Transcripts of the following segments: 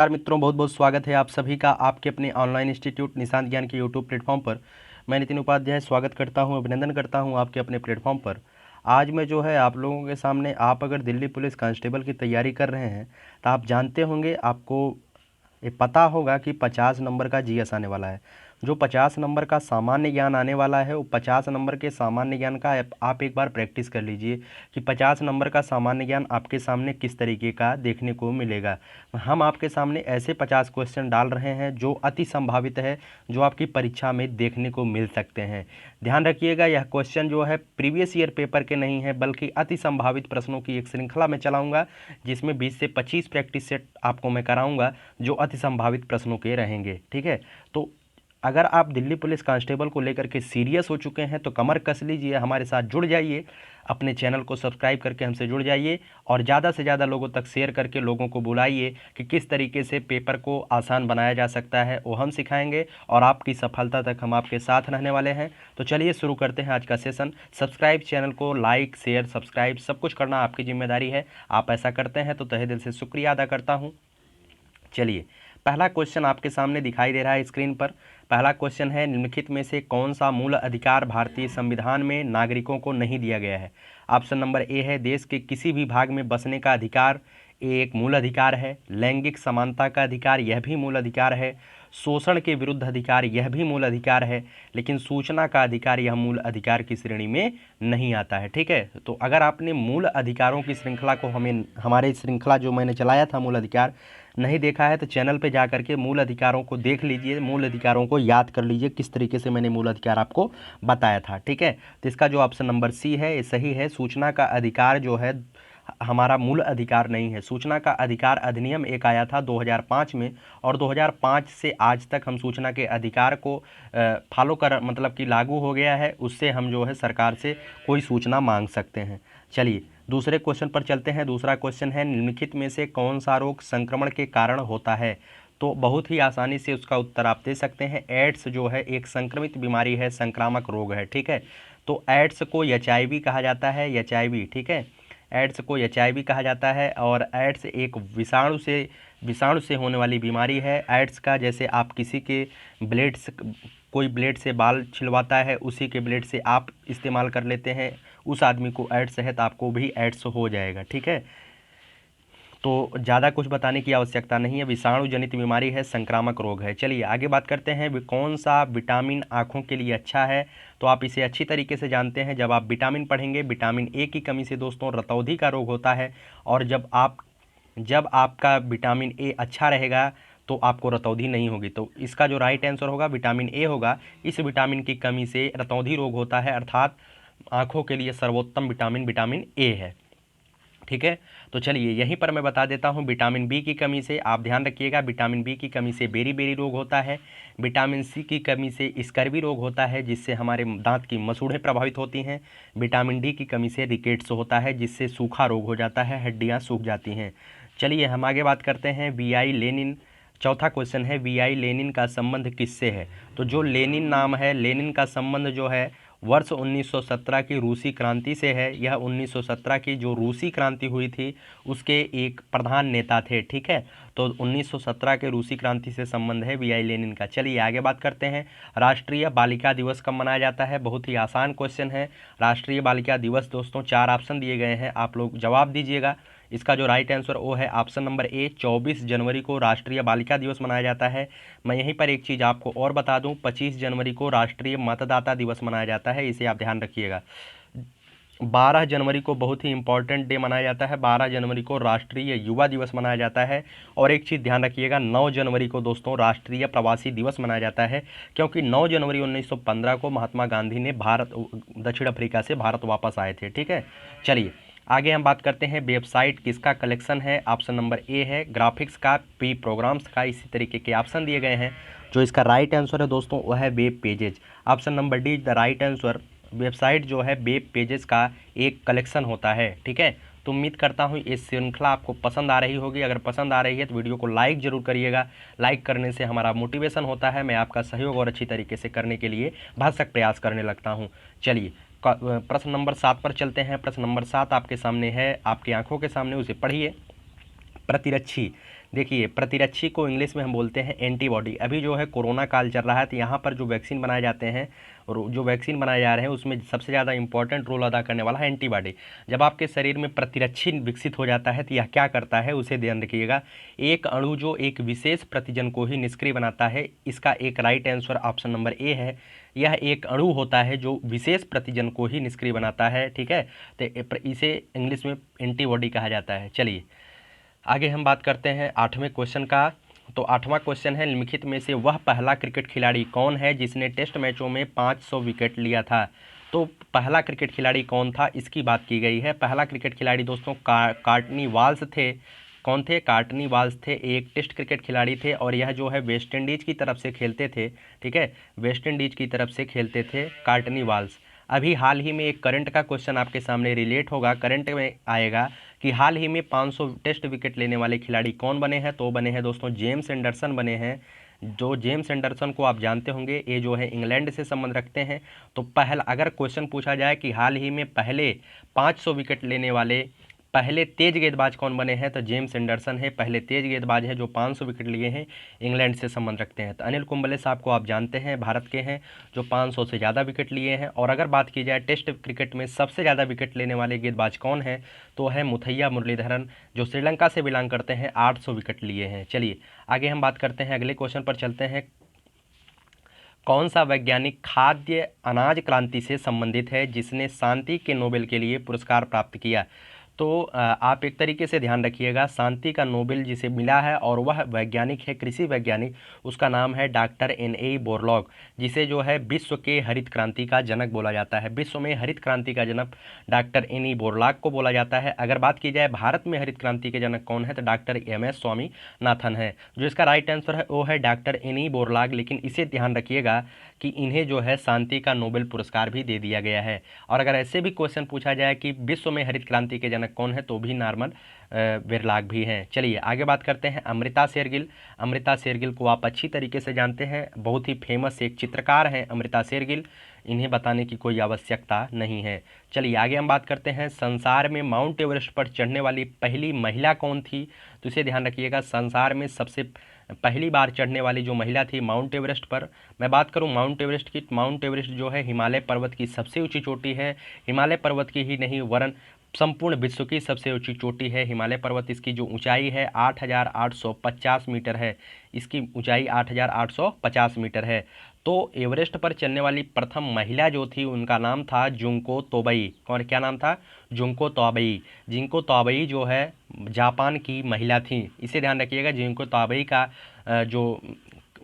नमस्कार मित्रों, बहुत बहुत स्वागत है आप सभी का आपके अपने ऑनलाइन इंस्टीट्यूट निशांत ज्ञान के यूट्यूब प्लेटफॉर्म पर। मैं नितिन उपाध्याय स्वागत करता हूं, अभिनंदन करता हूं आपके अपने प्लेटफॉर्म पर। आज मैं जो है आप लोगों के सामने, आप अगर दिल्ली पुलिस कांस्टेबल की तैयारी कर रहे हैं तो आप जानते होंगे, आपको ये पता होगा कि 50 नंबर का जीएस आने वाला है। जो 50 नंबर का सामान्य ज्ञान आने वाला है, वो 50 नंबर के सामान्य ज्ञान का आप एक बार प्रैक्टिस कर लीजिए कि 50 नंबर का सामान्य ज्ञान आपके सामने किस तरीके का देखने को मिलेगा। हम आपके सामने ऐसे 50 क्वेश्चन डाल रहे हैं जो अति संभावित है, जो आपकी परीक्षा में देखने को मिल सकते हैं। ध्यान रखिएगा, यह क्वेश्चन जो है प्रीवियस ईयर पेपर के नहीं है, बल्कि अति संभावित प्रश्नों की एक श्रृंखला में चलाऊंगा, जिसमें 20 से 25 प्रैक्टिस सेट आपको मैं कराऊंगा जो अति संभावित प्रश्नों के रहेंगे। ठीक है, तो अगर आप दिल्ली पुलिस कांस्टेबल को लेकर के सीरियस हो चुके हैं तो कमर कस लीजिए, हमारे साथ जुड़ जाइए, अपने चैनल को सब्सक्राइब करके हमसे जुड़ जाइए और ज़्यादा से ज़्यादा लोगों तक शेयर करके लोगों को बुलाइए कि किस तरीके से पेपर को आसान बनाया जा सकता है, वो हम सिखाएंगे और आपकी सफलता तक हम आपके साथ रहने वाले हैं। तो चलिए शुरू करते हैं आज का सेशन। सब्सक्राइब चैनल को, लाइक शेयर सब्सक्राइब सब कुछ करना आपकी जिम्मेदारी है। आप ऐसा करते हैं तो तहे दिल से शुक्रिया अदा करता हूँ। चलिए, पहला क्वेश्चन आपके सामने दिखाई दे रहा है स्क्रीन पर। पहला क्वेश्चन है, निम्नलिखित में से कौन सा मूल अधिकार भारतीय संविधान में नागरिकों को नहीं दिया गया है। ऑप्शन नंबर ए है देश के किसी भी भाग में बसने का अधिकार, ये एक मूल अधिकार है। लैंगिक समानता का अधिकार, यह भी मूल अधिकार है। शोषण के विरुद्ध अधिकार, यह भी मूल अधिकार है। लेकिन सूचना का अधिकार यह मूल अधिकार की श्रेणी में नहीं आता है। ठीक है, तो अगर आपने मूल अधिकारों की श्रृंखला को हमारे श्रृंखला जो मैंने चलाया था मूल अधिकार नहीं देखा है तो चैनल पे जा करके मूल अधिकारों को देख लीजिए, मूल अधिकारों को याद कर लीजिए किस तरीके से मैंने मूल अधिकार आपको बताया था। ठीक है, तो इसका जो ऑप्शन नंबर सी है ये सही है। सूचना का अधिकार जो है हमारा मूल अधिकार नहीं है। सूचना का अधिकार अधिनियम एक आया था 2005 में, और 2005 से आज तक हम सूचना के अधिकार को फॉलो कर, मतलब कि लागू हो गया है। उससे हम जो है सरकार से कोई सूचना मांग सकते हैं। चलिए दूसरे क्वेश्चन पर चलते हैं। दूसरा क्वेश्चन है, निम्नलिखित में से कौन सा रोग संक्रमण के कारण होता है। तो बहुत ही आसानी से उसका उत्तर आप दे सकते हैं। एड्स जो है एक संक्रमित बीमारी है, संक्रामक रोग है। ठीक है, तो एड्स को एचआईवी कहा जाता है, एचआईवी। ठीक है, एड्स को एचआईवी कहा जाता है और एड्स एक विषाणु से होने वाली बीमारी है। एड्स का, जैसे आप किसी के ब्लेड से, कोई ब्लेड से बाल छिलवाता है, उसी के ब्लेड से आप इस्तेमाल कर लेते हैं, उस आदमी को एड्स है तो आपको भी एड्स हो जाएगा। ठीक है, तो ज़्यादा कुछ बताने की आवश्यकता नहीं है, विषाणु जनित बीमारी है, संक्रामक रोग है। चलिए आगे बात करते हैं, कौन सा विटामिन आँखों के लिए अच्छा है। तो आप इसे अच्छी तरीके से जानते हैं, जब आप विटामिन पढ़ेंगे, विटामिन ए की कमी से दोस्तों रतौंधी का रोग होता है। और जब आपका विटामिन ए अच्छा रहेगा तो आपको रतौंधी नहीं होगी। तो इसका जो राइट आंसर होगा विटामिन ए होगा। इस विटामिन की कमी से रतौंधी रोग होता है, अर्थात आँखों के लिए सर्वोत्तम विटामिन विटामिन ए है। ठीक है, तो चलिए यहीं पर मैं बता देता हूँ, विटामिन बी की कमी से आप ध्यान रखिएगा, विटामिन बी की कमी से बेरी रोग होता है। विटामिन सी की कमी से स्कर्वी रोग होता है, जिससे हमारे दांत की मसूड़ें प्रभावित होती हैं। विटामिन डी की कमी से रिकेट्स होता है, जिससे सूखा रोग हो जाता है, हड्डियाँ सूख जाती हैं। चलिए हम आगे बात करते हैं, वीआई लेनिन। चौथा क्वेश्चन है, वीआई लेनिन का संबंध किससे है। तो जो लेनिन नाम है, लेनिन का संबंध जो है वर्ष 1917 की रूसी क्रांति से है। यह 1917 की जो रूसी क्रांति हुई थी उसके एक प्रधान नेता थे। ठीक है, तो 1917 के रूसी क्रांति से संबंध है वीआई लेनिन का। चलिए आगे बात करते हैं, राष्ट्रीय बालिका दिवस कब मनाया जाता है। बहुत ही आसान क्वेश्चन है। राष्ट्रीय बालिका दिवस दोस्तों 4 ऑप्शन दिए गए हैं, आप लोग जवाब दीजिएगा। इसका जो राइट आंसर वो है ऑप्शन नंबर ए, 24 जनवरी को राष्ट्रीय बालिका दिवस मनाया जाता है। मैं यहीं पर एक चीज़ आपको और बता दूं, 25 जनवरी को राष्ट्रीय मतदाता दिवस मनाया जाता है, इसे आप ध्यान रखिएगा। 12 जनवरी को बहुत ही इंपॉर्टेंट डे मनाया जाता है, 12 जनवरी को राष्ट्रीय युवा दिवस मनाया जाता है। और एक चीज़ ध्यान रखिएगा, 9 जनवरी को दोस्तों राष्ट्रीय प्रवासी दिवस मनाया जाता है, क्योंकि 9 जनवरी 1915 को महात्मा गांधी ने दक्षिण अफ्रीका से भारत वापस आए थे। ठीक है, चलिए आगे हम बात करते हैं, वेबसाइट किसका कलेक्शन है। ऑप्शन नंबर ए है ग्राफिक्स का, पी प्रोग्राम्स का, इसी तरीके के ऑप्शन दिए गए हैं। जो इसका राइट आंसर है दोस्तों वह है web pages. Option number D the right answer. Website जो है वेब पेजेस का एक कलेक्शन होता है। ठीक है, तो उम्मीद करता हूँ ये श्रृंखला आपको पसंद आ रही होगी। अगर पसंद आ रही है तो वीडियो को लाइक जरूर करिएगा। लाइक करने से हमारा मोटिवेशन होता है, मैं आपका सहयोग और अच्छी तरीके से करने के लिए भरसक प्रयास करने लगता हूँ। चलिए प्रश्न नंबर 7 पर चलते हैं। प्रश्न नंबर 7 आपके सामने है, आपकी आंखों के सामने, उसे पढ़िए। प्रतिरक्षी देखिए, प्रतिरक्षी को इंग्लिश में हम बोलते हैं एंटीबॉडी। अभी जो है कोरोना काल चल रहा है, तो यहाँ पर जो वैक्सीन बनाए जाते हैं और जो वैक्सीन बनाए जा रहे हैं उसमें सबसे ज़्यादा इंपॉर्टेंट रोल अदा करने वाला है एंटीबॉडी। जब आपके शरीर में प्रतिरक्षी विकसित हो जाता है तो यह क्या करता है उसे ध्यान रखिएगा। एक अणु जो एक विशेष प्रतिजन को ही निष्क्रिय बनाता है, इसका एक right answer option number A है। यह एक अणु होता है जो विशेष प्रतिजन को ही निष्क्रिय बनाता है, ठीक है। तो इसे इंग्लिश में एंटीबॉडी कहा जाता है। चलिए आगे हम बात करते हैं 8वें क्वेश्चन का। तो 8वां क्वेश्चन है, निम्नलिखित में से वह पहला क्रिकेट खिलाड़ी कौन है जिसने टेस्ट मैचों में 500 विकेट लिया था। तो पहला क्रिकेट खिलाड़ी कौन था इसकी बात की गई है। पहला क्रिकेट खिलाड़ी दोस्तों कार्टनी वाल्स थे। कौन थे? कार्टनी वाल्स थे, एक टेस्ट क्रिकेट खिलाड़ी थे और यह जो है वेस्ट इंडीज़ की तरफ से खेलते थे, ठीक है, वेस्ट इंडीज़ की तरफ से खेलते थे कार्टनी वाल्स। अभी हाल ही में एक करंट का क्वेश्चन आपके सामने रिलेट होगा, करंट में आएगा कि हाल ही में 500 टेस्ट विकेट लेने वाले खिलाड़ी कौन बने हैं। तो बने हैं दोस्तों जेम्स एंडरसन बने हैं। जो जेम्स एंडरसन को आप जानते होंगे, ये जो है इंग्लैंड से संबंध रखते हैं। तो पहला अगर क्वेश्चन पूछा जाए कि हाल ही में पहले 500 विकेट लेने वाले पहले तेज गेंदबाज कौन बने हैं, तो जेम्स एंडरसन है, पहले तेज गेंदबाज है जो 500 विकेट लिए हैं, इंग्लैंड से संबंध रखते हैं। तो अनिल कुंबले साहब को आप जानते हैं, भारत के हैं जो 500 से ज़्यादा विकेट लिए हैं। और अगर बात की जाए टेस्ट क्रिकेट में सबसे ज़्यादा विकेट लेने वाले गेंदबाज कौन है, तो है मुथैया मुरलीधरन जो श्रीलंका से बिलोंग करते हैं, 800 विकेट लिए हैं। चलिए आगे हम बात करते हैं, अगले क्वेश्चन पर चलते हैं। कौन सा वैज्ञानिक खाद्य अनाज क्रांति से संबंधित है जिसने शांति के नोबेल के लिए पुरस्कार प्राप्त किया। तो आप एक तरीके से ध्यान रखिएगा, शांति का नोबेल जिसे मिला है और वह वैज्ञानिक है, कृषि वैज्ञानिक, उसका नाम है डॉक्टर N.A. बोरलॉग, जिसे जो है विश्व के हरित क्रांति का जनक बोला जाता है। विश्व में हरित क्रांति का जनक डॉक्टर N.E. बोरलॉग को बोला जाता है। अगर बात की जाए भारत में हरित क्रांति के जनक कौन है, तो डॉक्टर M.S. स्वामीनाथन है। जो इसका राइट आंसर है वो है डॉक्टर N.E. बोरलॉग। लेकिन इसे ध्यान रखिएगा कि इन्हें जो है शांति का नोबेल पुरस्कार भी दे दिया गया है। और अगर ऐसे भी क्वेश्चन पूछा जाए कि विश्व में हरित क्रांति के जनक कौन है, तो भी नॉर्मल बोरलॉग भी हैं। चलिए आगे बात करते हैं अमृता शेरगिल। अमृता शेरगिल को आप अच्छी तरीके से जानते हैं, बहुत ही फेमस एक चित्रकार हैं अमृता शेरगिल, इन्हें बताने की कोई आवश्यकता नहीं है। चलिए आगे हम बात करते हैं, संसार में माउंट एवरेस्ट पर चढ़ने वाली पहली महिला कौन थी। तो इसे ध्यान रखिएगा, संसार में सबसे पहली बार चढ़ने वाली जो महिला थी माउंट एवरेस्ट पर, मैं बात करूं माउंट एवरेस्ट की, माउंट एवरेस्ट जो है हिमालय पर्वत की सबसे ऊंची चोटी है। हिमालय पर्वत की ही नहीं वरन संपूर्ण विश्व की सबसे ऊंची चोटी है हिमालय पर्वत। इसकी जो ऊंचाई है 8,850 मीटर है, इसकी ऊंचाई 8,850 मीटर है। तो एवरेस्ट पर चलने वाली प्रथम महिला जो थी उनका नाम था जुंको तोबई। कौन, क्या नाम था? जुंको तोबई। जिंको तोबई जो है जापान की महिला थी, इसे ध्यान रखिएगा। जिंको तोबई का जो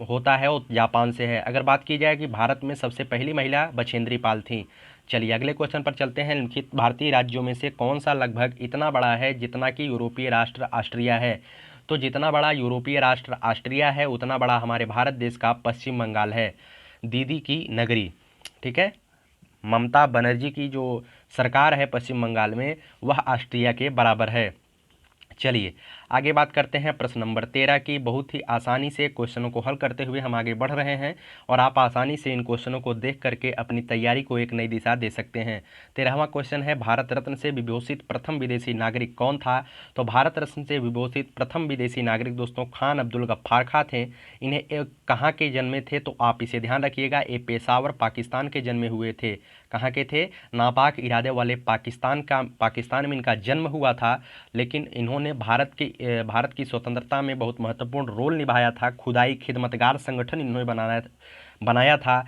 होता है वो जापान से है। अगर बात की जाए कि भारत में सबसे पहली महिला बछेंद्री पाल थी। चलिए अगले क्वेश्चन पर चलते हैं, निम्नलिखित भारतीय राज्यों में से कौन सा लगभग इतना बड़ा है जितना कि यूरोपीय राष्ट्र ऑस्ट्रिया है। तो जितना बड़ा यूरोपीय राष्ट्र ऑस्ट्रिया है उतना बड़ा हमारे भारत देश का पश्चिम बंगाल है, दीदी की नगरी, ठीक है। ममता बनर्जी की जो सरकार है पश्चिम बंगाल में वह ऑस्ट्रिया के बराबर है। चलिए आगे बात करते हैं प्रश्न नंबर 13 की। बहुत ही आसानी से क्वेश्चनों को हल करते हुए हम आगे बढ़ रहे हैं और आप आसानी से इन क्वेश्चनों को देख करके अपनी तैयारी को एक नई दिशा दे सकते हैं। 13वां क्वेश्चन है, भारत रत्न से विभूषित प्रथम विदेशी नागरिक कौन था। तो भारत रत्न से विभूषित प्रथम विदेशी नागरिक दोस्तों खान अब्दुल गफ्फार खां थे। इन्हें कहाँ के जन्मे थे, तो आप इसे ध्यान रखिएगा, ये पेशावर पाकिस्तान के जन्मे हुए थे। कहाँ के थे? नापाक इरादे वाले पाकिस्तान में इनका जन्म हुआ था। लेकिन इन्होंने भारत की स्वतंत्रता में बहुत महत्वपूर्ण रोल निभाया था। खुदाई खिदमतगार संगठन इन्होंने बनाया था।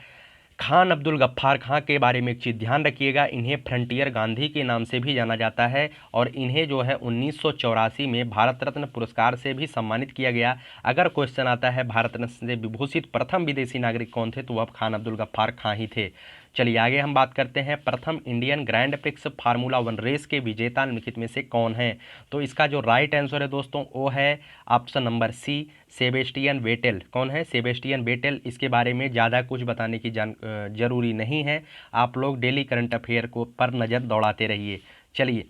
खान अब्दुल गफ्फार खां के बारे में एक चीज़ ध्यान रखिएगा, इन्हें फ्रंटियर गांधी के नाम से भी जाना जाता है और इन्हें जो है 1984 में भारत रत्न पुरस्कार से भी सम्मानित किया गया। अगर क्वेश्चन आता है भारत रत्न से विभूषित प्रथम विदेशी नागरिक कौन थे, तो वह खान अब्दुल गफ्फार खां ही थे। चलिए आगे हम बात करते हैं, प्रथम Indian Grand Prix Formula 1 race के विजेता निम्नलिखित में से कौन है। तो इसका जो राइट आंसर है दोस्तों वो है option number C, Sebastian Vettel. कौन है? Sebastian Vettel. इसके बारे में ज़्यादा कुछ बताने की जरूरी नहीं है, आप लोग डेली करंट अफेयर को पर नज़र दौड़ाते रहिए। चलिए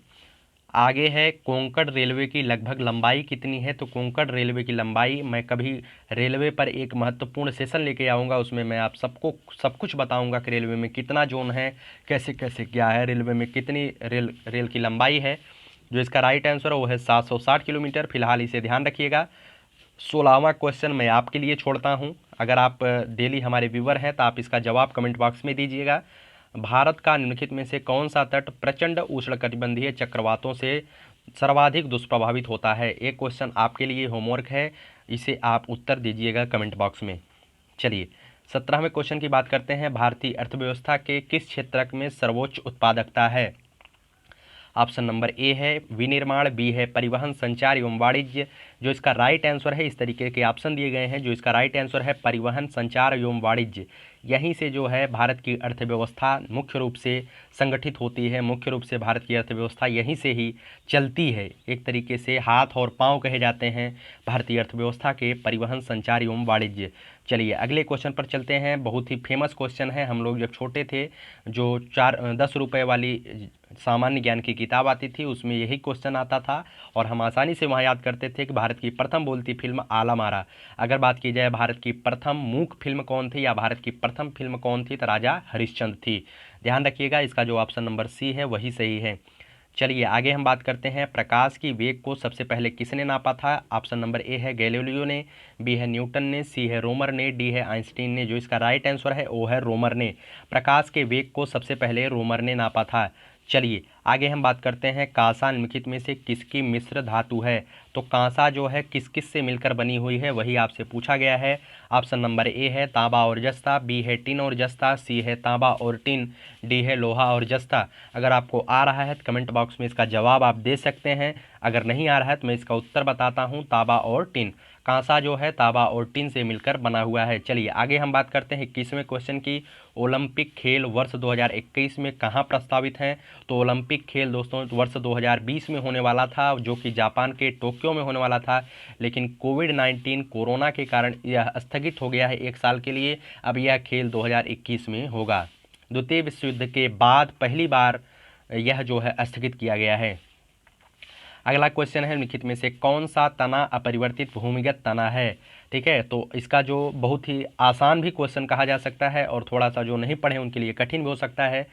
आगे है, कोंकण रेलवे की लगभग लंबाई कितनी है। तो कोंकण रेलवे की लंबाई, मैं कभी रेलवे पर एक महत्वपूर्ण सेशन लेके आऊँगा, उसमें मैं आप सबको सब कुछ बताऊँगा कि रेलवे में कितना जोन है, कैसे कैसे क्या है, रेलवे में कितनी रेल की लंबाई है। जो इसका राइट आंसर है वो है 760 किलोमीटर। फिलहाल इसे ध्यान रखिएगा, 16वां क्वेश्चन मैं आपके लिए छोड़ता हूं। अगर आप डेली हमारे व्यूवर हैं तो आप इसका जवाब कमेंट बॉक्स में दीजिएगा। भारत का निम्नलिखित में से कौन सा तट प्रचंड उष्णकटिबंधीय चक्रवातों से सर्वाधिक दुष्प्रभावित होता है? एक क्वेश्चन आपके लिए होमवर्क है, इसे आप उत्तर दीजिएगा कमेंट बॉक्स में। चलिए 17वें क्वेश्चन की बात करते हैं। भारतीय अर्थव्यवस्था के किस क्षेत्र में सर्वोच्च उत्पादकता है? ऑप्शन नंबर ए है विनिर्माण, बी है परिवहन, संचार एवं वाणिज्य। जो इसका राइट आंसर है, इस तरीके के ऑप्शन दिए गए हैं। जो इसका राइट आंसर है परिवहन, संचार एवं वाणिज्य। यहीं से जो है भारत की अर्थव्यवस्था मुख्य रूप से संगठित होती है। मुख्य रूप से भारत की अर्थव्यवस्था यहीं से ही चलती है। एक तरीके से हाथ और पांव कहे जाते हैं भारतीय अर्थव्यवस्था के, परिवहन, संचार एवं वाणिज्य। चलिए अगले क्वेश्चन पर चलते हैं। बहुत ही फेमस क्वेश्चन है। हम लोग जब छोटे थे, जो 10 रुपये वाली सामान्य ज्ञान की किताब आती थी, उसमें यही क्वेश्चन आता था और हम आसानी से वहाँ याद करते थे कि भारत की प्रथम बोलती फिल्म आला मारा। अगर बात की जाए भारत की प्रथम मूक फिल्म कौन थी या भारत की प्रथम फिल्म कौन थी, तो राजा हरिश्चंद्र थी। ध्यान रखिएगा, इसका जो ऑप्शन नंबर सी है वही सही है। चलिए आगे हम बात करते हैं। प्रकाश की वेग को सबसे पहले किसने नापा था? ऑप्शन नंबर ए है गैलीलियो ने, बी है न्यूटन ने, सी है रोमर ने, डी है आइंस्टीन ने। जो इसका राइट आंसर है वो है रोमर ने। प्रकाश के वेग को सबसे पहले रोमर ने नापा था। चलिए आगे हम बात करते हैं। कांसा निम्नलिखित में से किसकी मिश्र धातु है? तो कांसा जो है किस किस से मिलकर बनी हुई है, वही आपसे पूछा गया है। ऑप्शन नंबर ए है तांबा और जस्ता, बी है टिन और जस्ता, सी है तांबा और टिन, डी है लोहा और जस्ता। अगर आपको आ रहा है तो कमेंट बॉक्स में इसका जवाब आप दे सकते हैं। अगर नहीं आ रहा है तो मैं इसका उत्तर बताता हूँ, तांबा और टिन। कांसा जो है तांबा और टिन से मिलकर बना हुआ है। चलिए आगे हम बात करते हैं 21वें क्वेश्चन की। ओलंपिक खेल वर्ष 2021 में कहाँ प्रस्तावित हैं? तो ओलंपिक खेल दोस्तों वर्ष 2020 में होने वाला था, जो कि जापान के टोक्यो में होने वाला था, लेकिन कोविड-19 कोरोना के कारण यह स्थगित हो गया है 1 साल के लिए। अब यह खेल 2021 में होगा। द्वितीय विश्व युद्ध के बाद पहली बार यह जो है स्थगित किया गया है। अगला क्वेश्चन है निम्नलिखित में से कौन सा तना अपरिवर्तित भूमिगत तना है? ठीक है, तो इसका जो बहुत ही आसान भी क्वेश्चन कहा जा सकता है और थोड़ा सा जो नहीं पढ़े उनके लिए कठिन भी हो सकता है।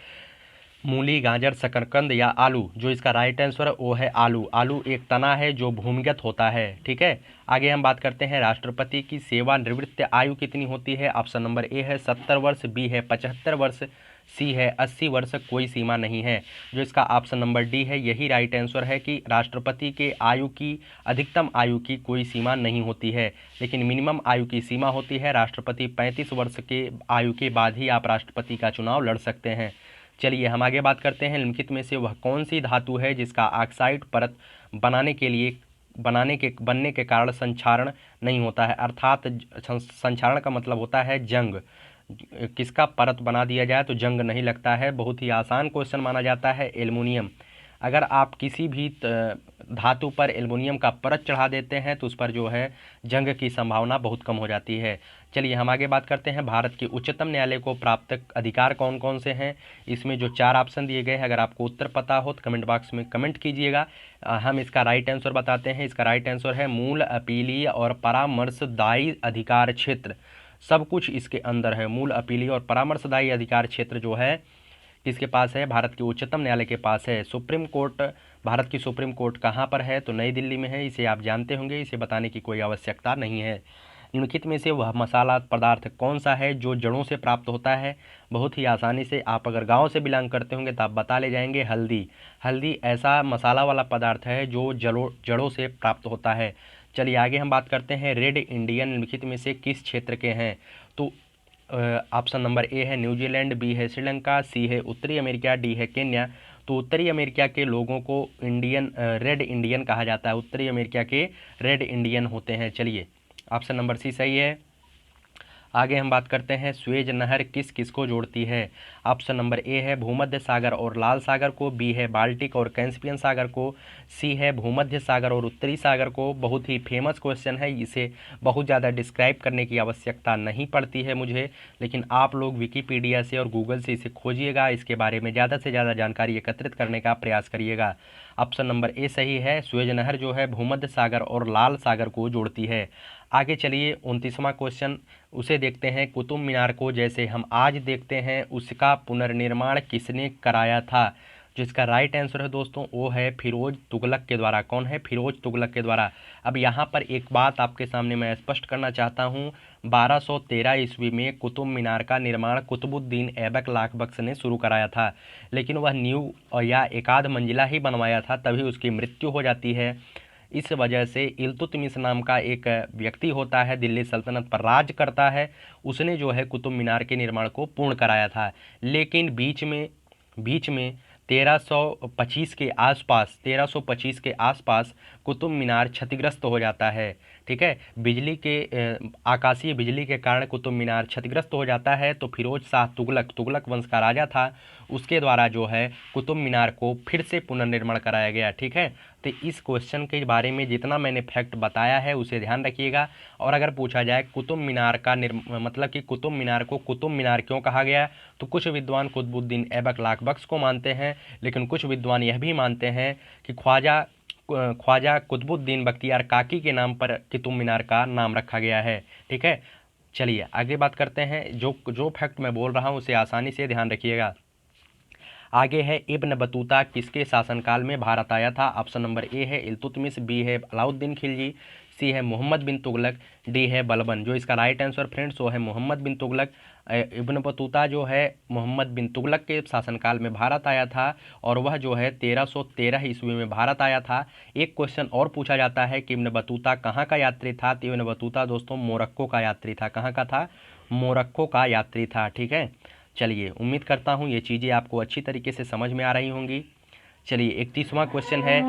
मूली, गाजर, शकरकंद या आलू। जो इसका राइट आंसर है वो है आलू। आलू एक तना है जो भूमिगत होता है। ठीक है, आगे हम बात करते हैं। राष्ट्रपति की सेवानिवृत्त आयु कितनी होती है? ऑप्शन नंबर ए है 70 वर्ष, बी है 75 वर्ष, सी है 80 वर्ष। कोई सीमा नहीं है। जो इसका ऑप्शन नंबर डी है यही राइट आंसर है कि राष्ट्रपति के आयु की, अधिकतम आयु की कोई सीमा नहीं होती है, लेकिन मिनिमम आयु की सीमा होती है। राष्ट्रपति 35 वर्ष के आयु के बाद ही आप राष्ट्रपति का चुनाव लड़ सकते हैं। चलिए हम आगे बात करते हैं। निम्नलिखित में से वह कौन सी धातु है जिसका ऑक्साइड परत बनने के कारण संक्षारण नहीं होता है? अर्थात संक्षारण का मतलब होता है जंग। किसका परत बना दिया जाए तो जंग नहीं लगता है। बहुत ही आसान क्वेश्चन माना जाता है। एल्युमिनियम। अगर आप किसी भी धातु पर एल्युमिनियम का परत चढ़ा देते हैं तो उस पर जो है जंग की संभावना बहुत कम हो जाती है। चलिए हम आगे बात करते हैं। भारत के उच्चतम न्यायालय को प्राप्त अधिकार कौन कौन से हैं? इसमें जो 4 ऑप्शन दिए गए हैं, अगर आपको उत्तर पता हो तो कमेंट बॉक्स में कमेंट कीजिएगा। हम इसका राइट आंसर बताते हैं। इसका राइट आंसर है मूल, अपीलीय और परामर्शदायी अधिकार क्षेत्र। सब कुछ इसके अंदर है। मूल, अपीलीय और परामर्शदायी अधिकार क्षेत्र जो है किसके पास है? भारत के उच्चतम न्यायालय के पास है। सुप्रीम कोर्ट, भारत की सुप्रीम कोर्ट कहाँ पर है? तो नई दिल्ली में है। इसे आप जानते होंगे, इसे बताने की कोई आवश्यकता नहीं है। निम्नलिखित में से वह मसाला पदार्थ कौन सा है जो जड़ों से प्राप्त होता है? बहुत ही आसानी से, आप अगर गांव से बिलोंग करते होंगे तो आप बता ले जाएंगे, हल्दी। हल्दी ऐसा मसाला वाला पदार्थ है जो जड़ों से प्राप्त होता है। चलिए आगे हम बात करते हैं। रेड इंडियन निम्नलिखित में से किस क्षेत्र के हैं? तो ऑप्शन नंबर ए है न्यूजीलैंड, बी है श्रीलंका, सी है उत्तरी अमेरिका, डी है केन्या। तो उत्तरी अमेरिका के लोगों को रेड इंडियन कहा जाता है। उत्तरी अमेरिका के रेड इंडियन होते हैं। चलिए ऑप्शन नंबर सी सही है। आगे हम बात करते हैं। स्वेज नहर किस किस को जोड़ती है? ऑप्शन नंबर ए है भूमध्य सागर और लाल सागर को, बी है बाल्टिक और कैस्पियन सागर को, सी है भूमध्य सागर और उत्तरी सागर को। बहुत ही फेमस क्वेश्चन है, इसे बहुत ज़्यादा डिस्क्राइब करने की आवश्यकता नहीं पड़ती है मुझे, लेकिन आप लोग विकीपीडिया से और गूगल से इसे खोजिएगा, इसके बारे में ज़्यादा से ज़्यादा जानकारी एकत्रित करने का प्रयास करिएगा। ऑप्शन नंबर ए सही है। स्वेज नहर जो है भूमध्य सागर और लाल सागर को जोड़ती है। आगे चलिए 29वां क्वेश्चन, उसे देखते हैं। कुतुब मीनार को जैसे हम आज देखते हैं उसका पुनर्निर्माण किसने कराया था? जो इसका राइट आंसर है दोस्तों वो है फिरोज तुगलक के द्वारा। कौन है? फिरोज तुगलक के द्वारा। अब यहाँ पर एक बात आपके सामने मैं स्पष्ट करना चाहता हूँ, 1213 ईस्वी में कुतुब मीनार का निर्माण कुतुबुद्दीन ऐबक लाखबख्श ने शुरू कराया था, लेकिन वह न्यू या एकाध मंजिला ही बनवाया था, तभी उसकी मृत्यु हो जाती है। इस वजह से इल्तुतमिश नाम का एक व्यक्ति होता है, दिल्ली सल्तनत पर राज करता है, उसने जो है कुतुब मीनार के निर्माण को पूर्ण कराया था। लेकिन बीच में 1325 के आसपास कुतुब मीनार क्षतिग्रस्त हो जाता है। ठीक है, आकाशीय बिजली के कारण कुतुब मीनार क्षतिग्रस्त हो जाता है। तो फिरोज शाह तुगलक वंश का राजा था, उसके द्वारा जो है कुतुब मीनार को फिर से पुनर्निर्माण कराया गया। ठीक है, तो इस क्वेश्चन के बारे में जितना मैंने फैक्ट बताया है उसे ध्यान रखिएगा। और अगर पूछा जाए कुतुब मीनार का मतलब कि कुतुब मीनार को कुतुब मीनार क्यों कहा गया, तो कुछ विद्वान कुतुबुद्दीन ऐबक लाखबख्श को मानते हैं, लेकिन कुछ विद्वान यह भी मानते हैं कि ख्वाजा कुतुबुद्दीन बख्तियार काकी के नाम पर कुतुब मीनार का नाम रखा गया है। ठीक है, चलिए आगे बात करते हैं। जो फैक्ट मैं बोल रहा हूँ उसे आसानी से ध्यान रखिएगा। आगे है इब्न बतूता किसके शासनकाल में भारत आया था? ऑप्शन नंबर ए है इल्तुतमिश, बी है अलाउद्दीन खिलजी, सी है मोहम्मद बिन तुगलक, डी है बलबन। जो इसका राइट आंसर फ्रेंड्स वो है मोहम्मद बिन तुगलक। इब्न बतूता जो है मोहम्मद बिन तुगलक के शासनकाल में भारत आया था, और वह जो है 1313 ईस्वी में भारत आया था। एक क्वेश्चन और पूछा जाता है कि इब्न बतूता कहाँ का यात्री था? तो इब्न बतूता दोस्तों मोरक्को का यात्री था। कहाँ का था? मोरक्को का यात्री था। ठीक है, चलिए उम्मीद करता हूँ ये चीज़ें आपको अच्छी तरीके से समझ में आ रही होंगी। चलिए 31वां क्वेश्चन है,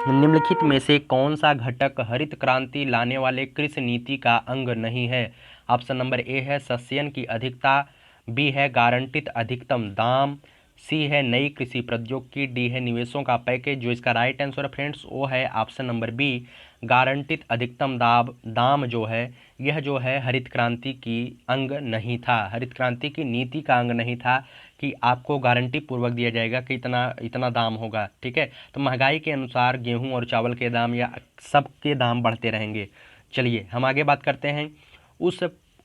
निम्नलिखित में से कौन सा घटक हरित क्रांति लाने वाले कृषि नीति का अंग नहीं है? ऑप्शन नंबर ए है सस्यन की अधिकता, बी है गारंटित अधिकतम दाम, सी है नई कृषि प्रौद्योगिकी, डी है निवेशों का पैकेज। जो इसका राइट आंसर फ्रेंड्स वो है ऑप्शन नंबर बी, गारंटित अधिकतम दाम जो है यह जो है हरित क्रांति की अंग नहीं था, हरित क्रांति की नीति का अंग नहीं था कि आपको गारंटी पूर्वक दिया जाएगा कि इतना इतना दाम होगा। ठीक है, तो महंगाई के अनुसार गेहूं और चावल के दाम या सबके दाम बढ़ते रहेंगे। चलिए हम आगे बात करते हैं।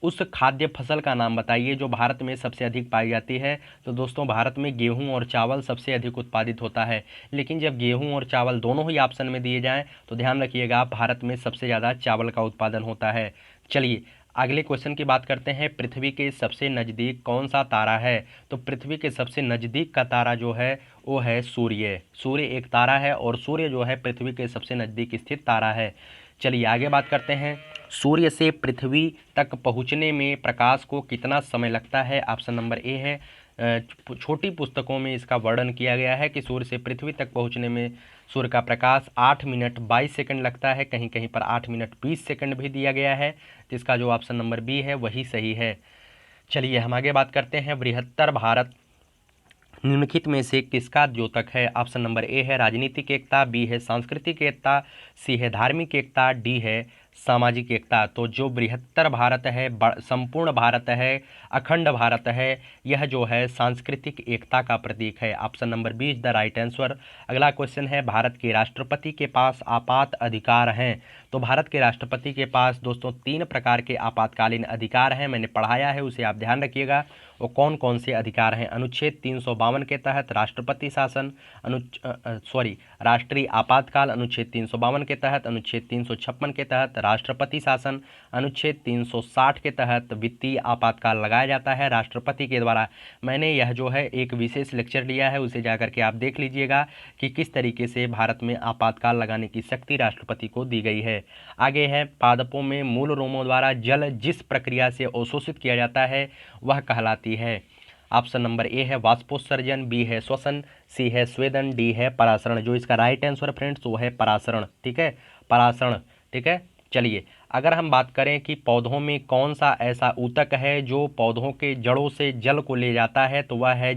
उस खाद्य फसल का नाम बताइए जो भारत में सबसे अधिक पाई जाती है। तो दोस्तों भारत में गेहूं और चावल सबसे अधिक उत्पादित होता है, लेकिन जब गेहूं और चावल दोनों ही ऑप्शन में दिए जाएं तो ध्यान रखिएगा भारत में सबसे ज़्यादा चावल का उत्पादन होता है। चलिए अगले क्वेश्चन की बात करते हैं, पृथ्वी के सबसे नज़दीक कौन सा तारा है? तो पृथ्वी के सबसे नज़दीक का तारा जो है वो है सूर्य। सूर्य एक तारा है और सूर्य जो है पृथ्वी के सबसे नज़दीक स्थित तारा है। चलिए आगे बात करते हैं, सूर्य से पृथ्वी तक पहुंचने में प्रकाश को कितना समय लगता है? ऑप्शन नंबर ए है छोटी पुस्तकों में इसका वर्णन किया गया है कि सूर्य से पृथ्वी तक पहुंचने में सूर्य का प्रकाश 8 मिनट 22 सेकंड लगता है, कहीं कहीं पर 8 मिनट 20 सेकंड भी दिया गया है। जिसका जो ऑप्शन नंबर बी है वही सही है। चलिए हम आगे बात करते हैं, बृहत्तर भारत निम्नलिखित में से किसका द्योतक है? ऑप्शन नंबर ए है राजनीतिक एकता, बी है सांस्कृतिक एकता, सी है धार्मिक एकता, डी है सामाजिक एकता। तो जो बृहत्तर भारत है, संपूर्ण भारत है, अखंड भारत है, यह जो है सांस्कृतिक एकता का प्रतीक है। Option number B is the right answer. अगला क्वेश्चन है, भारत के राष्ट्रपति के पास आपात अधिकार हैं। तो भारत के राष्ट्रपति के पास दोस्तों 3 प्रकार के आपातकालीन अधिकार हैं, मैंने पढ़ाया है उसे आप ध्यान रखिएगा। वो कौन कौन से अधिकार हैं? अनुच्छेद 352 के तहत राष्ट्रपति शासन, राष्ट्रीय आपातकाल अनुच्छेद 352 के तहत, अनुच्छेद 356 के तहत राष्ट्रपति शासन, अनुच्छेद 360 के तहत वित्तीय आपातकाल लगाया जाता है राष्ट्रपति के द्वारा। मैंने यह जो है एक विशेष लेक्चर लिया है, उसे जाकर के आप देख लीजिएगा कि किस तरीके से भारत में आपातकाल लगाने की शक्ति राष्ट्रपति को दी गई है। आगे है, पादपों में मूल रोमों द्वारा जल जिस प्रक्रिया से अवशोषित किया जाता है वह कहलाती है। ऑप्शन नंबर ए है वाष्पोत्सर्जन, बी है श्वसन, सी है स्वेदन, डी है परासरण। जो इसका राइट आंसर फ्रेंड्स वो है परासरण। ठीक है, परासरण। ठीक है, चलिए अगर हम बात करें कि पौधों में कौन सा ऐसा ऊतक है जो पौधों के जड़ों से जल को ले जाता है, तो वह है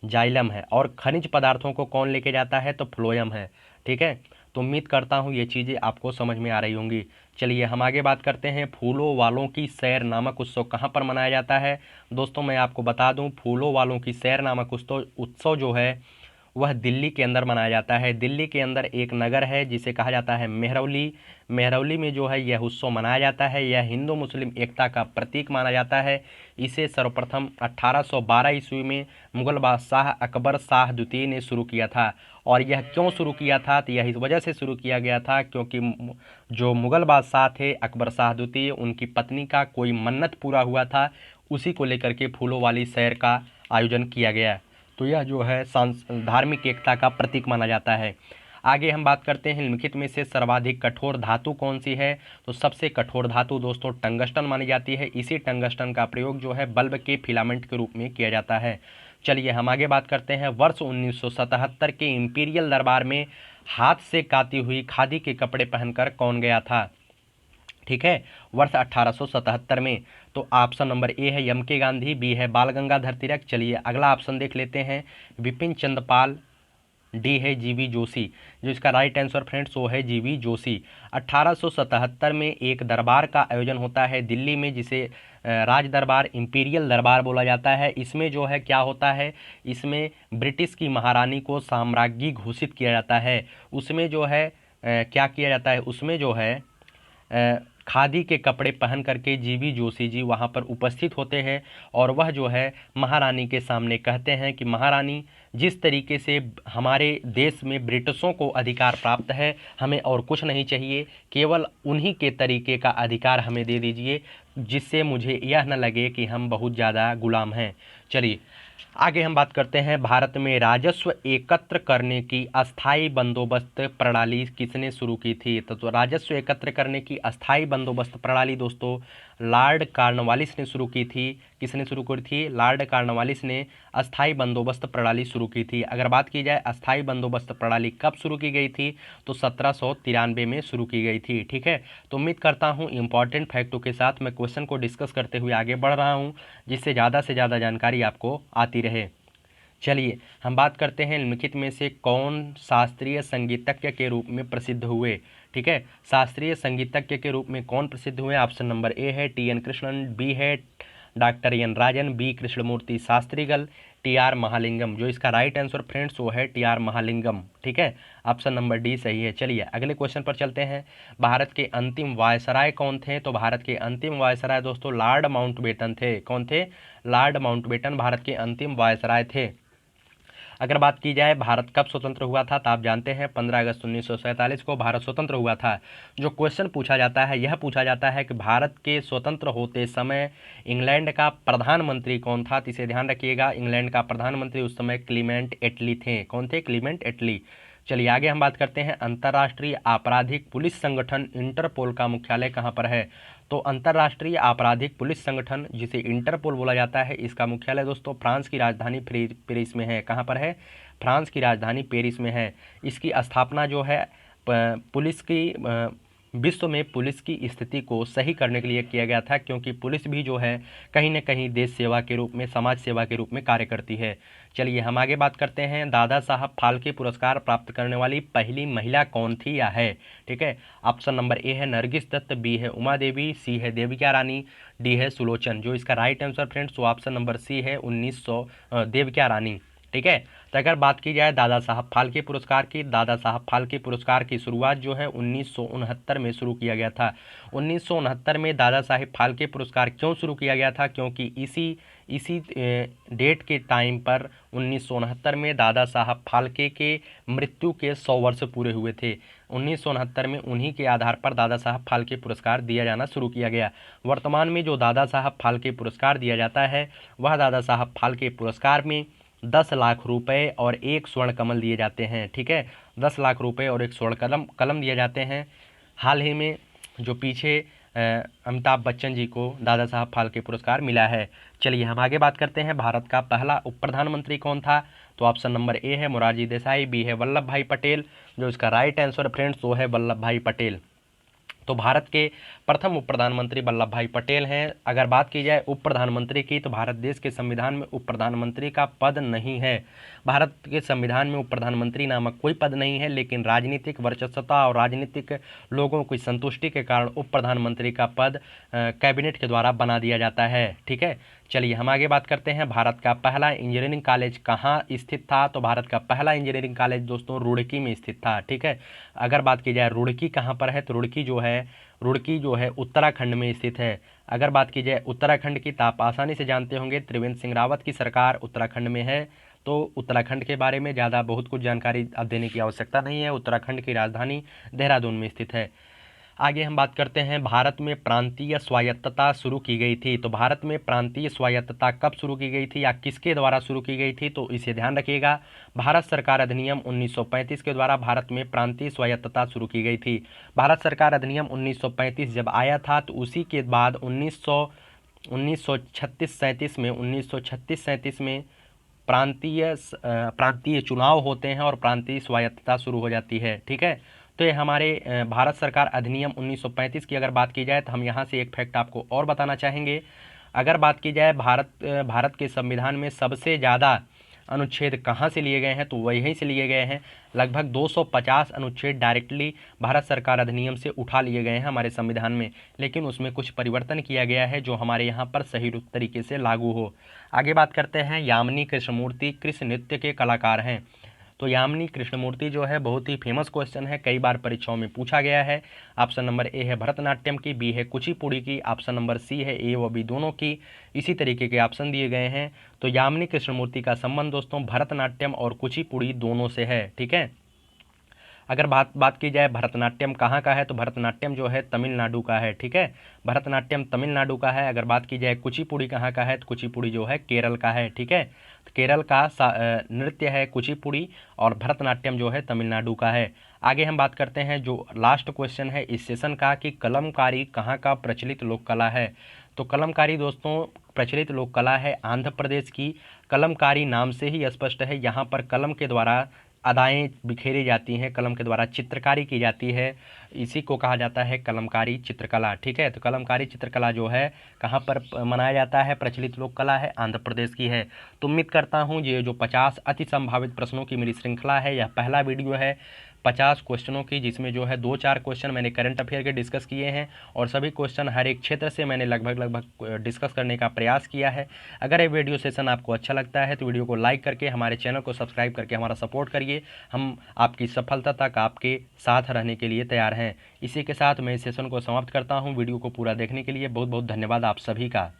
जाइलम है। और खनिज पदार्थों को कौन लेके जाता है? तो फ्लोएम है। ठीक है, तो उम्मीद करता हूँ ये चीज़ें आपको समझ में आ रही होंगी। चलिए हम आगे बात करते हैं, फूलों वालों की सैर नामक उत्सव कहाँ पर मनाया जाता है? दोस्तों मैं आपको बता दूं, फूलों वालों की सैर नामक उत्सव जो है वह दिल्ली के अंदर मनाया जाता है। दिल्ली के अंदर एक नगर है जिसे कहा जाता है मेहरौली। मेहरौली में जो है यह उत्सव मनाया जाता है। यह हिंदू मुस्लिम एकता का प्रतीक माना जाता है। इसे सर्वप्रथम 1812 ईस्वी में मुगल बादशाह अकबर शाह द्वितीय ने शुरू किया था। और यह क्यों शुरू किया था, तो यह इस वजह से शुरू किया गया था क्योंकि जो मुगल बादशाह थे अकबर शाह द्वितीय, उनकी पत्नी का कोई मन्नत पूरा हुआ था, उसी को लेकर के फूलों वाली सैर का आयोजन किया गया। तो यह जो है धार्मिक एकता का प्रतीक माना जाता है। आगे हम बात करते हैं निम्नलिखित में से सर्वाधिक कठोर धातु कौन सी है। तो सबसे कठोर धातु दोस्तों टंगस्टन मानी जाती है। इसी टंगस्टन का प्रयोग जो है बल्ब के फिलामेंट के रूप में किया जाता है। चलिए हम आगे बात करते हैं। वर्ष 1977 के इंपीरियल दरबार में हाथ से काती हुई खादी के कपड़े पहनकर कौन गया था। ठीक है, वर्ष 1877 में। तो ऑप्शन नंबर ए है एम के गांधी, बी है बाल गंगाधर तिलक। चलिए अगला ऑप्शन देख लेते हैं, विपिन चंद्र पाल, डी है जीवी जोशी। जो इसका राइट आंसर फ्रेंड्स वो है जीवी जोशी। 1877 में एक दरबार का आयोजन होता है दिल्ली में, जिसे राज दरबार इंपीरियल दरबार बोला जाता है। इसमें जो है क्या होता है, इसमें ब्रिटिश की महारानी को साम्राज्ञी घोषित किया जाता है। उसमें जो है क्या किया जाता है, उसमें जो है खादी के कपड़े पहन करके जीवी जोशी जी वहाँ पर उपस्थित होते हैं और वह जो है महारानी के सामने कहते हैं कि महारानी, जिस तरीके से हमारे देश में ब्रिटिशों को अधिकार प्राप्त है, हमें और कुछ नहीं चाहिए, केवल उन्हीं के तरीके का अधिकार हमें दे दीजिए, जिससे मुझे यह न लगे कि हम बहुत ज़्यादा गुलाम हैं। चलिए आगे हम बात करते हैं। भारत में राजस्व एकत्र करने की अस्थाई बंदोबस्त प्रणाली किसने शुरू की थी। तो राजस्व एकत्र करने की अस्थाई बंदोबस्त प्रणाली दोस्तों लॉर्ड कॉर्नवालिस ने शुरू की थी। किसने शुरू की थी, लॉर्ड कॉर्नवालिस ने अस्थाई बंदोबस्त प्रणाली शुरू की थी। अगर बात की जाए अस्थाई बंदोबस्त प्रणाली कब शुरू की गई थी, तो 1793 में शुरू की गई थी। ठीक है, तो उम्मीद करता हूँ इंपॉर्टेंट फैक्टों के साथ मैं क्वेश्चन को डिस्कस करते हुए आगे बढ़ रहा हूँ, जिससे ज़्यादा से ज़्यादा जानकारी आपको आती रहे। चलिए हम बात करते हैं निम्नलिखित में से कौन शास्त्रीय संगीतज्ञ के रूप में प्रसिद्ध हुए। ठीक है, शास्त्रीय संगीतज्ञ के रूप में कौन प्रसिद्ध हुए। ऑप्शन नंबर ए है टी एन कृष्णन, बी है doctor N Rajan, B Krishnamurthy Shastrigal, T R Mahalingam. जो इसका राइट आंसर फ्रेंड्स वो है टी आर महालिंगम। ठीक है, ऑप्शन नंबर डी सही है। चलिए अगले क्वेश्चन पर चलते हैं। भारत के अंतिम वायसराय कौन थे। तो भारत के अंतिम वायसराय दोस्तों लॉर्ड माउंटबेटन थे। कौन थे, लॉर्ड माउंटबेटन भारत के अंतिम वायसराय थे। अगर बात की जाए भारत कब स्वतंत्र हुआ था, तो आप जानते हैं 15 अगस्त 1947 को भारत स्वतंत्र हुआ था। जो क्वेश्चन पूछा जाता है यह पूछा जाता है कि भारत के स्वतंत्र होते समय इंग्लैंड का प्रधानमंत्री कौन था। तो इसे ध्यान रखिएगा, इंग्लैंड का प्रधानमंत्री उस समय क्लीमेंट एटली थे। कौन थे, क्लीमेंट एटली। चलिए आगे हम बात करते हैं। अंतर्राष्ट्रीय आपराधिक पुलिस संगठन इंटरपोल का मुख्यालय कहाँ पर है। तो अंतर्राष्ट्रीय आपराधिक पुलिस संगठन जिसे इंटरपोल बोला जाता है, इसका मुख्यालय दोस्तों फ्रांस की राजधानी पेरिस में है। कहाँ पर है, फ्रांस की राजधानी पेरिस में है। इसकी स्थापना जो है पुलिस की विश्व में पुलिस की स्थिति को सही करने के लिए किया गया था, क्योंकि पुलिस भी जो है कहीं न कहीं देश सेवा के रूप में, समाज सेवा के रूप में कार्य करती है। चलिए हम आगे बात करते हैं। दादा साहब फाल्के पुरस्कार प्राप्त करने वाली पहली महिला कौन थी या है। ठीक है, ऑप्शन नंबर ए है नरगिस दत्त, बी है उमा देवी, सी है देविका रानी, डी है सुलोचन। जो इसका राइट आंसर फ्रेंड्स वो ऑप्शन नंबर सी है 1900 देविका रानी। ठीक है, तो अगर बात की जाए दादा साहब फाल्के पुरस्कार की, दादा साहब फाल्के पुरस्कार की शुरुआत जो है 1969 में शुरू किया गया था। 1969 में दादा साहेब फाल्के पुरस्कार क्यों शुरू किया गया था, क्योंकि इसी डेट के टाइम पर 1969 में दादा साहब फाल्के के मृत्यु के 100 वर्ष पूरे हुए थे। 1969 में उन्हीं के आधार पर दादा साहब फाल्के पुरस्कार दिया जाना शुरू किया गया। वर्तमान में जो दादा साहब फाल्के पुरस्कार दिया जाता है, वह दादा साहब फाल्के पुरस्कार में 10 लाख रुपए और एक स्वर्ण कमल दिए जाते हैं। ठीक है, 10 लाख रुपए और एक स्वर्ण कलम दिए जाते हैं। हाल ही में जो पीछे अमिताभ बच्चन जी को दादा साहब फाल्के पुरस्कार मिला है। चलिए हम आगे बात करते हैं। भारत का पहला उप प्रधानमंत्री कौन था। तो ऑप्शन नंबर ए है मोरारजी देसाई, बी है वल्लभ भाई पटेल। जो इसका राइट आंसर फ्रेंड्स वो है वल्लभ भाई पटेल। तो भारत के प्रथम उप प्रधानमंत्री वल्लभ भाई पटेल हैं। अगर बात की जाए उप प्रधानमंत्री की, तो भारत देश के संविधान में उप प्रधानमंत्री का पद नहीं है। भारत के संविधान में उप प्रधानमंत्री नामक कोई पद नहीं है, लेकिन राजनीतिक वर्चस्वता और राजनीतिक लोगों की संतुष्टि के कारण उप प्रधानमंत्री का पद कैबिनेट के द्वारा बना दिया जाता है। ठीक है, चलिए हम आगे बात करते हैं। भारत का पहला इंजीनियरिंग कॉलेज कहाँ स्थित था? तो भारत का पहला इंजीनियरिंग कॉलेज दोस्तों रुड़की में स्थित था। ठीक है, अगर बात की जाए रुड़की कहाँ पर है, तो रुड़की जो है उत्तराखंड में स्थित है। अगर बात की जाए उत्तराखंड की, तो आप आसानी से जानते होंगे त्रिवेंद्र सिंह रावत की सरकार उत्तराखंड में है। तो उत्तराखंड के बारे में ज़्यादा बहुत कुछ जानकारी अब देने की आवश्यकता नहीं है। उत्तराखंड की राजधानी देहरादून में स्थित है। आगे हम बात करते हैं, भारत में प्रांतीय स्वायत्तता शुरू की गई थी। तो भारत में प्रांतीय स्वायत्तता कब शुरू की गई थी या किसके द्वारा शुरू की गई थी? तो इसे ध्यान रखिएगा, भारत सरकार अधिनियम 1935 के द्वारा भारत में प्रांतीय स्वायत्तता शुरू की गई थी। भारत सरकार अधिनियम 1935 जब आया था, तो उसी के बाद 1936-37 में प्रांतीय चुनाव होते हैं और प्रांतीय स्वायत्तता शुरू हो जाती है। ठीक है, तो ये हमारे भारत सरकार अधिनियम 1935 की अगर बात की जाए, तो हम यहाँ से एक फैक्ट आपको और बताना चाहेंगे। अगर बात की जाए भारत के संविधान में सबसे ज़्यादा अनुच्छेद कहाँ से लिए गए हैं, तो वहीं से लिए गए हैं। लगभग 250 अनुच्छेद डायरेक्टली भारत सरकार अधिनियम से उठा लिए गए हैं हमारे संविधान में, लेकिन उसमें कुछ परिवर्तन किया गया है जो हमारे यहाँ पर सही तरीके से लागू हो। आगे बात करते हैं, यामिनी कृष्णमूर्ति किस नृत्य के कलाकार हैं? तो यामिनी कृष्णमूर्ति जो है बहुत ही फेमस क्वेश्चन है, कई बार परीक्षाओं में पूछा गया है। ऑप्शन नंबर ए है भरतनाट्यम की, बी है कुचिपुड़ी की, ऑप्शन नंबर सी है ए व बी दोनों की। इसी तरीके के ऑप्शन दिए गए हैं। तो यामिनी कृष्णमूर्ति का संबंध दोस्तों भरतनाट्यम और कुचिपुड़ी दोनों से है। ठीक है, अगर बात की जाए भरतनाट्यम कहाँ का है, तो भरतनाट्यम जो है तमिलनाडु का है। ठीक है, भरतनाट्यम तमिलनाडु का है। अगर बात की जाए कुचिपुड़ी कहाँ का है, तो कुचिपुड़ी जो है केरल का है। ठीक है, तो केरल का नृत्य है कुचिपुड़ी और भरतनाट्यम जो है तमिलनाडु का है। आगे हम बात करते हैं, जो लास्ट क्वेश्चन है इस सेशन का, कि कलमकारी कहाँ का प्रचलित लोक कला है? तो कलमकारी दोस्तों प्रचलित लोक कला है आंध्र प्रदेश की। कलमकारी नाम से ही स्पष्ट है, यहाँ पर कलम के द्वारा अदाएँ बिखेरी जाती हैं, कलम के द्वारा चित्रकारी की जाती है। इसी को कहा जाता है कलमकारी चित्रकला। ठीक है, तो कलमकारी चित्रकला जो है कहाँ पर मनाया जाता है, प्रचलित लोक कला है आंध्र प्रदेश की है। तो उम्मीद करता हूँ ये जो 50 अति संभावित प्रश्नों की मेरी श्रृंखला है, यह पहला वीडियो है 50 क्वेश्चनों की, जिसमें जो है 2-4 क्वेश्चन मैंने करंट अफेयर के डिस्कस किए हैं और सभी क्वेश्चन हर एक क्षेत्र से मैंने लगभग डिस्कस करने का प्रयास किया है। अगर ये वीडियो सेशन आपको अच्छा लगता है तो वीडियो को लाइक करके हमारे चैनल को सब्सक्राइब करके हमारा सपोर्ट करिए। हम आपकी सफलता तक आपके साथ रहने के लिए तैयार हैं। इसी के साथ मैं इस सेशन को समाप्त करता हूँ। वीडियो को पूरा देखने के लिए बहुत बहुत धन्यवाद आप सभी का।